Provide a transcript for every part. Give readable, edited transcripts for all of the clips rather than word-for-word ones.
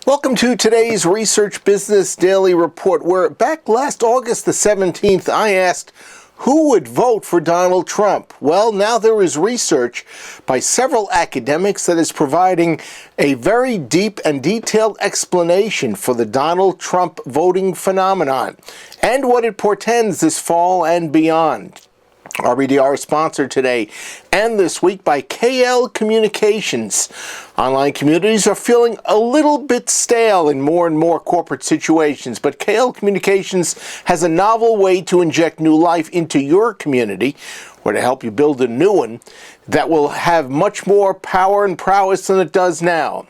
Welcome to today's Research Business Daily Report, where back last August the 17th, I asked who would vote for Donald Trump. Well, now there is research by several academics that is providing a very deep and detailed explanation for the Donald Trump voting phenomenon and what it portends this fall and beyond. RBDR is sponsored today and this week by KL Communications. Online communities are feeling a little bit stale in more and more corporate situations, but KL Communications has a novel way to inject new life into your community, or to help you build a new one that will have much more power and prowess than it does now.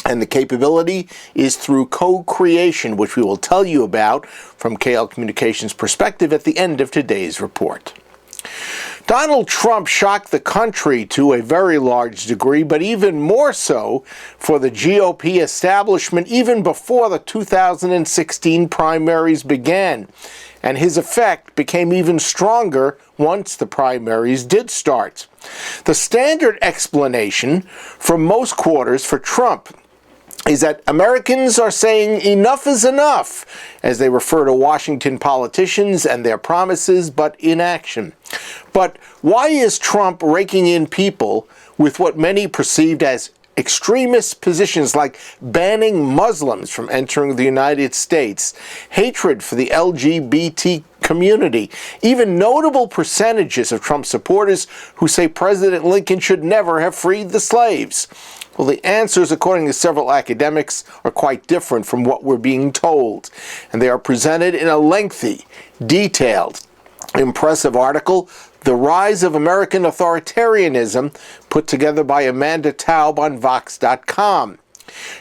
And the capability is through co-creation, which we will tell you about from KL Communications' perspective at the end of today's report. Donald Trump shocked the country to a very large degree, but even more so for the GOP establishment even before the 2016 primaries began. And his effect became even stronger once the primaries did start. The standard explanation from most quarters for Trump is that Americans are saying enough is enough as they refer to Washington politicians and their promises but inaction. But why is Trump raking in people with what many perceived as extremist positions like banning Muslims from entering the United States, hatred for the LGBT community, even notable percentages of Trump supporters who say President Lincoln should never have freed the slaves? Well, the answers, according to several academics, are quite different from what we're being told, and they are presented in a lengthy, detailed, impressive article, The Rise of American Authoritarianism, put together by Amanda Taub on Vox.com.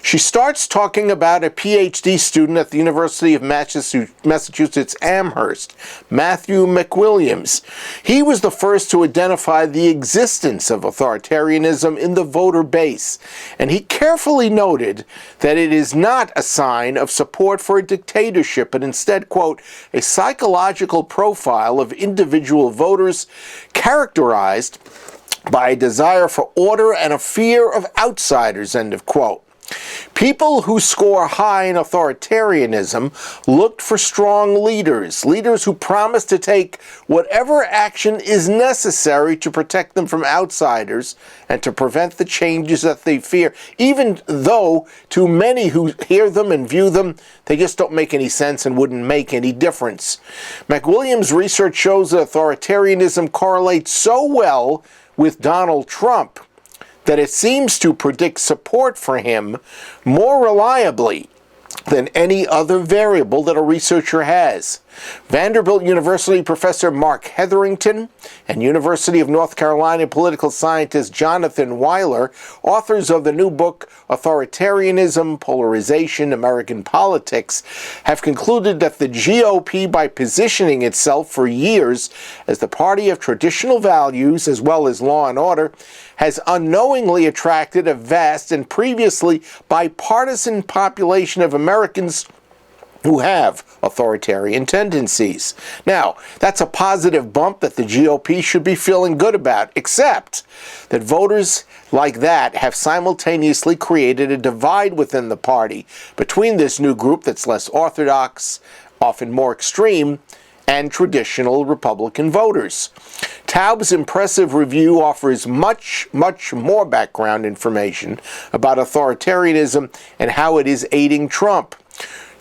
She starts talking about a PhD student at the University of Massachusetts Amherst, Matthew McWilliams. He was the first to identify the existence of authoritarianism in the voter base, and he carefully noted that it is not a sign of support for a dictatorship, but instead, quote, a psychological profile of individual voters characterized by a desire for order and a fear of outsiders, end of quote. People who score high in authoritarianism looked for strong leaders who promise to take whatever action is necessary to protect them from outsiders and to prevent the changes that they fear, even though to many who hear them and view them, they just don't make any sense and wouldn't make any difference. McWilliams' research shows that authoritarianism correlates so well with Donald Trump that it seems to predict support for him more reliably than any other variable that a researcher has. Vanderbilt University professor Mark Hetherington and University of North Carolina political scientist Jonathan Weiler, authors of the new book Authoritarianism, Polarization, American Politics, have concluded that the GOP, by positioning itself for years as the party of traditional values as well as law and order, has unknowingly attracted a vast and previously bipartisan population of Americans who have authoritarian tendencies. Now, that's a positive bump that the GOP should be feeling good about, except that voters like that have simultaneously created a divide within the party between this new group that's less orthodox, often more extreme, and traditional Republican voters. Taub's impressive review offers much more background information about authoritarianism and how it is aiding Trump.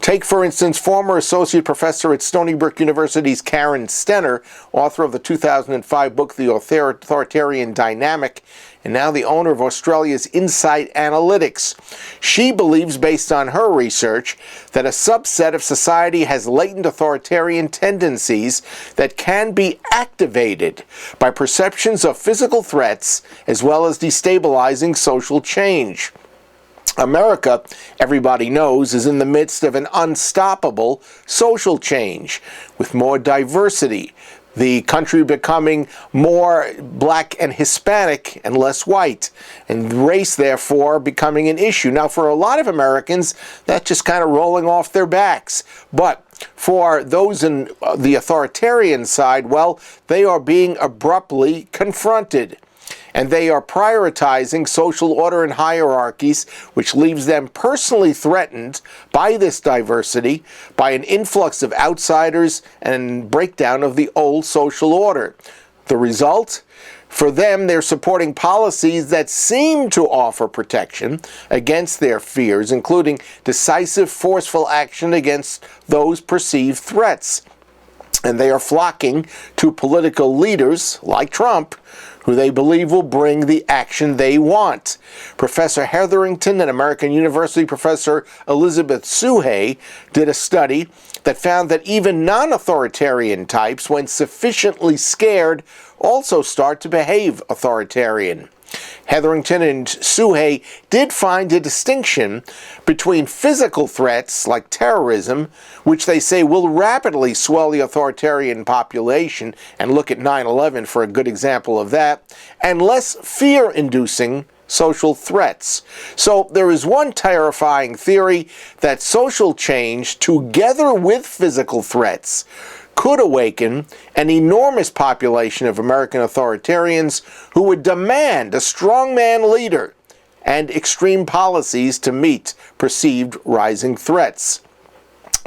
Take, for instance, former associate professor at Stony Brook University's Karen Stenner, author of the 2005 book The Authoritarian Dynamic, and now the owner of Australia's Insight Analytics. She believes, based on her research, that a subset of society has latent authoritarian tendencies that can be activated by perceptions of physical threats as well as destabilizing social change. America, everybody knows, is in the midst of an unstoppable social change with more diversity, the country becoming more black and Hispanic and less white, and race, therefore, becoming an issue. Now, for a lot of Americans, that's just kind of rolling off their backs. But for those in the authoritarian side, well, they are being abruptly confronted. and they are prioritizing social order and hierarchies, which leaves them personally threatened by this diversity, by an influx of outsiders and breakdown of the old social order. The result? For them, they're supporting policies that seem to offer protection against their fears, including decisive, forceful action against those perceived threats. And they are flocking to political leaders like Trump, who they believe will bring the action they want. Professor Hetherington and American University professor Elizabeth Suhay did a study that found that even non-authoritarian types, when sufficiently scared, also start to behave authoritarian. Hetherington and Suhay did find a distinction between physical threats like terrorism, which they say will rapidly swell the authoritarian population, and look at 9/11 for a good example of that, and less fear-inducing social threats. So there is one terrifying theory that social change, together with physical threats, could awaken an enormous population of American authoritarians who would demand a strongman leader and extreme policies to meet perceived rising threats.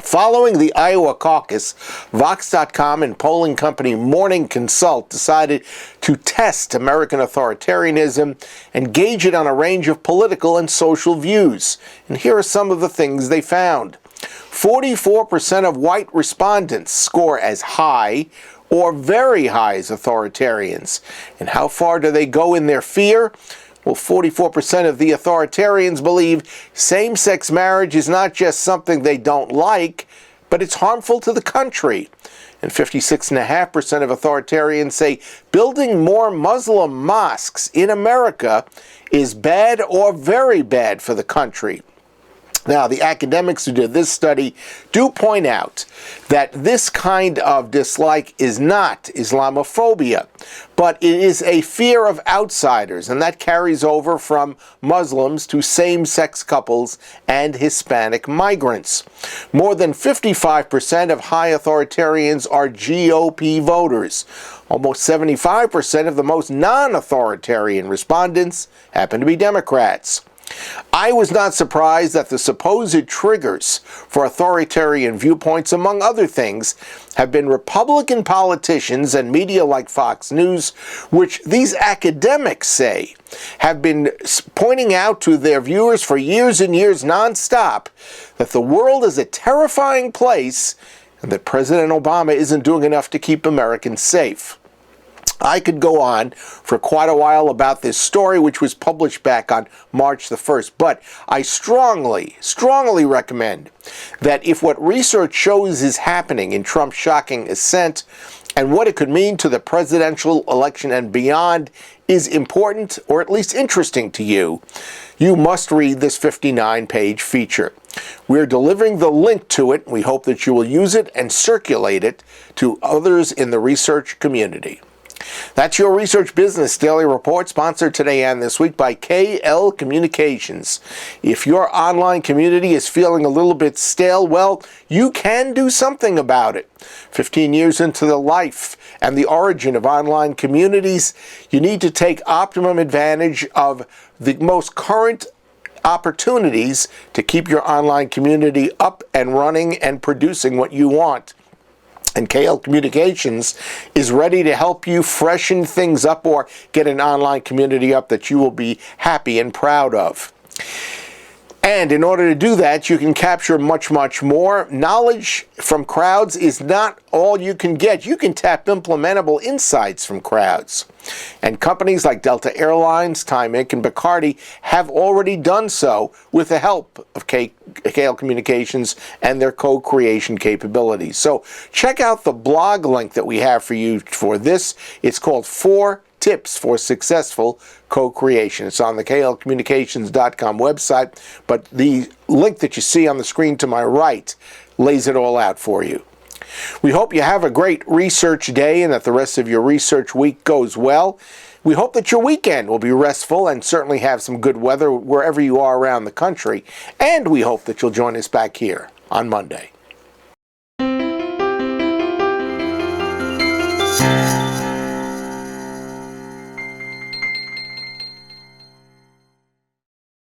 Following the Iowa caucus, Vox.com and polling company Morning Consult decided to test American authoritarianism and gauge it on a range of political and social views. And here are some of the things they found. 44% of white respondents score as high or very high as authoritarians. And how far do they go in their fear? Well, 44% of the authoritarians believe same-sex marriage is not just something they don't like, but it's harmful to the country. And 56.5% of authoritarians say building more Muslim mosques in America is bad or very bad for the country. Now, the academics who did this study do point out that this kind of dislike is not Islamophobia, but it is a fear of outsiders, and that carries over from Muslims to same-sex couples and Hispanic migrants. More than 55% of high authoritarians are GOP voters. Almost 75% of the most non-authoritarian respondents happen to be Democrats. I was not surprised that the supposed triggers for authoritarian viewpoints, among other things, have been Republican politicians and media like Fox News, which these academics say have been pointing out to their viewers for years and years nonstop that the world is a terrifying place and that President Obama isn't doing enough to keep Americans safe. I could go on for quite a while about this story, which was published back on March the 1st, but I strongly recommend that if what research shows is happening in Trump's shocking ascent and what it could mean to the presidential election and beyond is important or at least interesting to you, you must read this 59-page feature. We're delivering the link to it. We hope that you will use it and circulate it to others in the research community. That's your Research Business Daily Report, sponsored today and this week by KL Communications. If your online community is feeling a little bit stale, well, you can do something about it. 15 years into the life and the origin of online communities, you need to take optimum advantage of the most current opportunities to keep your online community up and running and producing what you want. And KL Communications is ready to help you freshen things up or get an online community up that you will be happy and proud of. And in order to do that, you can capture much more. Knowledge from crowds is not all you can get. You can tap implementable insights from crowds. And companies like Delta Airlines, Time Inc., and Bacardi have already done so with the help of KL Communications and their co-creation capabilities. So check out the blog link that we have for you for this. It's called 4 Tips for Successful Co-Creation. It's on the klcommunications.com website, but the link that you see on the screen to my right lays it all out for you. We hope you have a great research day and that the rest of your research week goes well. We hope that your weekend will be restful and certainly have some good weather wherever you are around the country. And we hope that you'll join us back here on Monday.